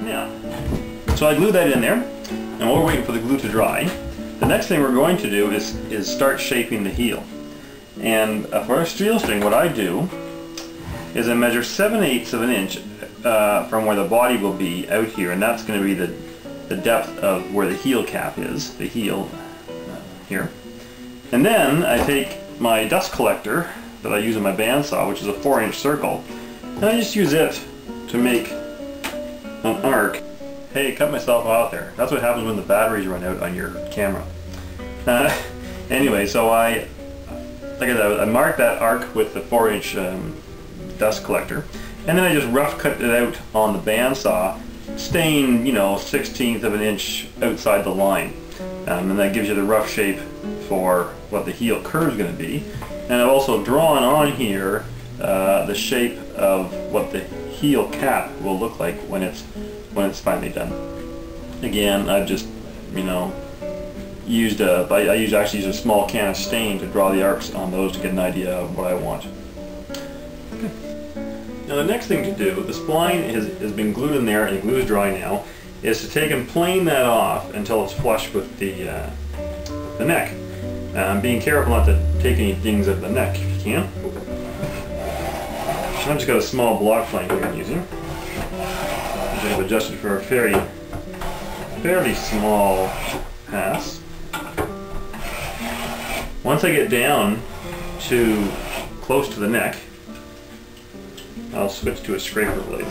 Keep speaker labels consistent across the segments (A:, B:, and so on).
A: Now, so I glued that in there, and while we're waiting for the glue to dry, the next thing we're going to do is start shaping the heel. And for a steel string, what I do is I measure 7/8 of an inch from where the body will be out here, and that's going to be the depth of where the heel cap is, the heel here. And then I take my dust collector that I use in my bandsaw, which is a 4-inch circle, and I just use it to make an arc. Hey, cut myself out there. That's what happens when the batteries run out on your camera. Anyway, so I mark that arc with the 4-inch dust collector, and then I just rough cut it out on the bandsaw, staying, you know, 1/16 of an inch outside the line. And that gives you the rough shape for what the heel curve is going to be. And I've also drawn on here the shape of what the heel cap will look like when it's finally done. Again, I've just, you know, used I actually use a small can of stain to draw the arcs on those to get an idea of what I want. Okay. Now the next thing to do, the spline has been glued in there and the glue is dry now, is to take and plane that off until it's flush with the neck. Being careful not to take any things at the neck if you can. I've just got a small block plane here I'm using, which I've adjusted for a fairly small pass. Once I get down to close to the neck, I'll switch to a scraper blade.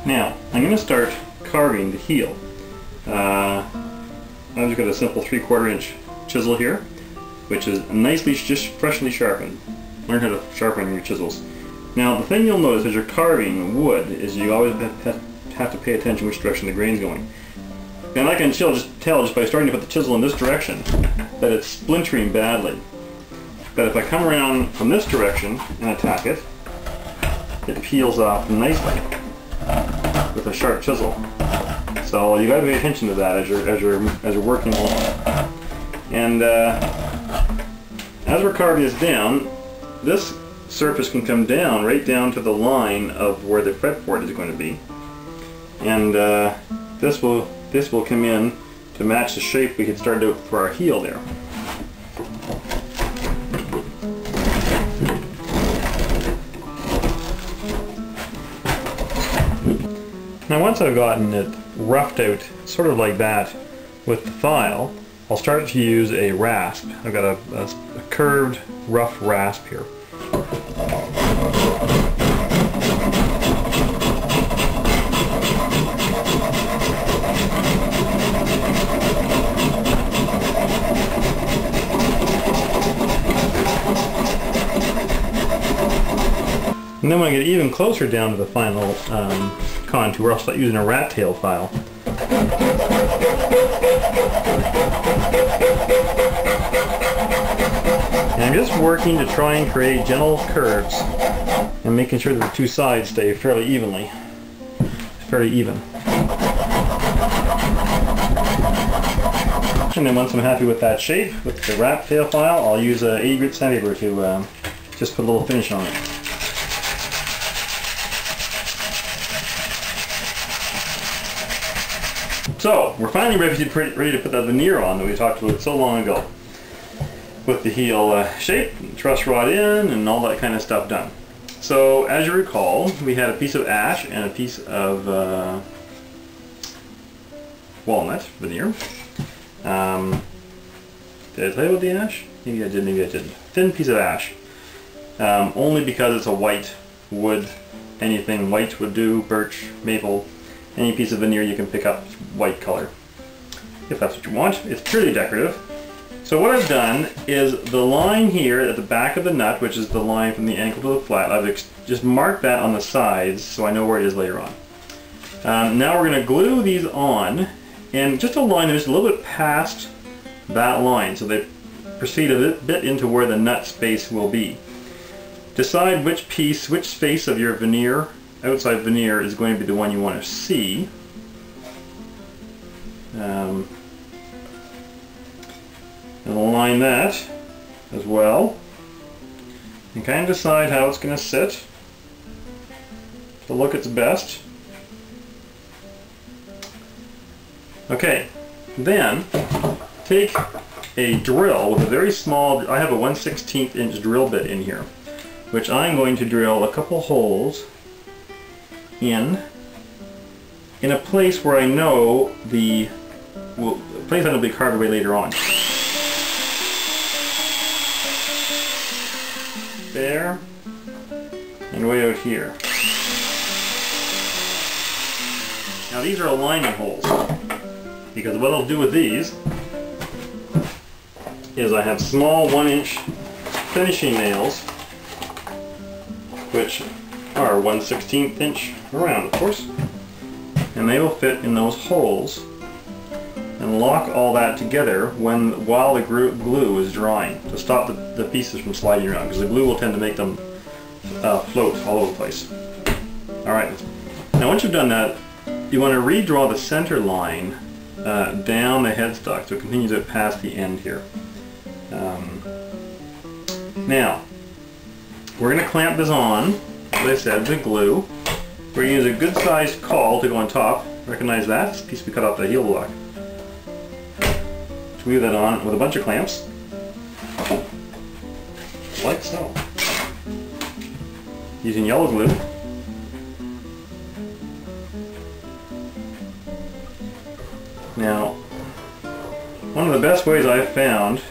A: Now, I'm going to start carving the heel. I've just got a simple 3/4 inch chisel here, which is nicely, just freshly sharpened. Learn how to sharpen your chisels. Now, the thing you'll notice as you're carving wood is you always have to pay attention which direction the grain's going. And I can tell just by starting to put the chisel in this direction that it's splintering badly. But if I come around from this direction and attack it, it peels off nicely with a sharp chisel. So you got to pay attention to that as you're working along. And as we're carving this down, this surface can come down right down to the line of where the fretboard is going to be, and this will come in to match the shape we had started out for our heel there. Now once I've gotten it roughed out sort of like that with the file, I'll start to use a rasp. I've got a curved rough rasp here. And then when I get even closer down to the final contour, I'll start using a rat tail file. And I'm just working to try and create gentle curves and making sure that the two sides stay fairly even. And then once I'm happy with that shape, with the rat tail file, I'll use a 80 grit sandpaper to just put a little finish on it. So, we're finally ready to put that veneer on that we talked about so long ago. With the heel shape, truss rod in, and all that kind of stuff done. So, as you recall, we had a piece of ash and a piece of walnut veneer. Did I tell you about the ash? Maybe I did, maybe I didn't. Thin piece of ash. Only because it's a white wood. Anything white would do, birch, maple. Any piece of veneer you can pick up white color, if that's what you want. It's purely decorative. So what I've done is the line here at the back of the nut, which is the line from the ankle to the flat, I've just marked that on the sides so I know where it is later on. Now we're going to glue these on, and just a line just a little bit past that line so they proceed a bit into where the nut space will be. Decide which space of your veneer, outside veneer, is going to be the one you want to see. And align that as well. and kind of decide how it's going to sit to look its best. Okay, then take a drill with a very small, I have a 1/16 inch drill bit in here, which I'm going to drill a couple holes in a place where I know the, well, a place that will be carved away later on. There, and way out here. Now these are alignment holes, because what I'll do with these is I have small 1-inch finishing nails, which are 1/16 inch around, of course, and they will fit in those holes and lock all that together while the glue is drying, to stop the pieces from sliding around, because the glue will tend to make them float all over the place. Alright, now once you've done that, you want to redraw the center line down the headstock so it continues it past the end here. Now, we're going to clamp this on, as I said, the glue. We're going to use a good sized caul to go on top. Recognize that? This piece we cut off the heel block. Glue that on with a bunch of clamps, like so. Using yellow glue. Now, one of the best ways I've found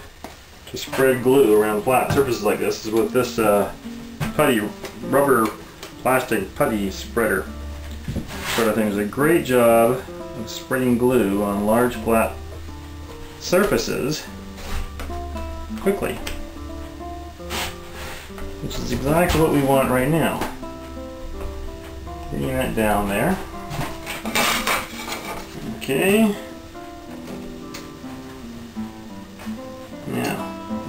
A: to spread glue around flat surfaces like this is with this rubber plastic putty spreader sort of thing. Does a great job of spreading glue on large flat surfaces quickly, which is exactly what we want right now. Getting that down there. Okay. Now,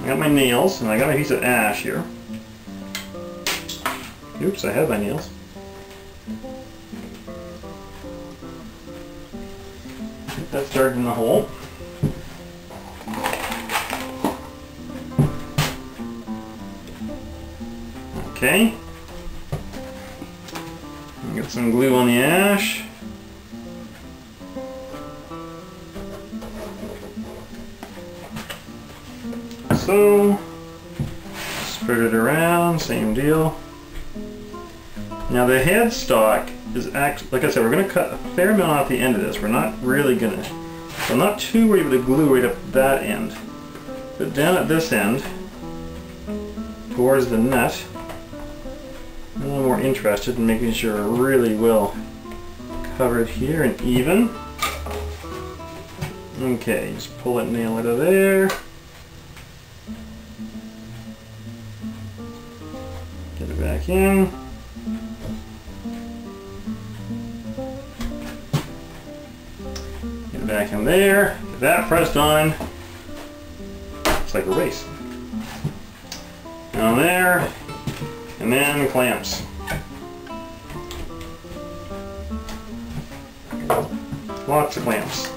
A: I got my nails, and I got my piece of ash here. Oops, I have my nails. Get that started in the hole. Okay. Get some glue on the ash. So, spread it around, same deal. Now the headstock is actually, like I said, we're going to cut a fair amount off the end of this. We're not really going to, I'm not too worried with the glue right up that end. But down at this end, towards the nut, I'm a little more interested in making sure we're really well covered here and even. Okay, just pull that nail out of there. Get it back in. Get it back in there. Get that pressed on. It's like a race. Down there. And then clamps. Lots of clamps.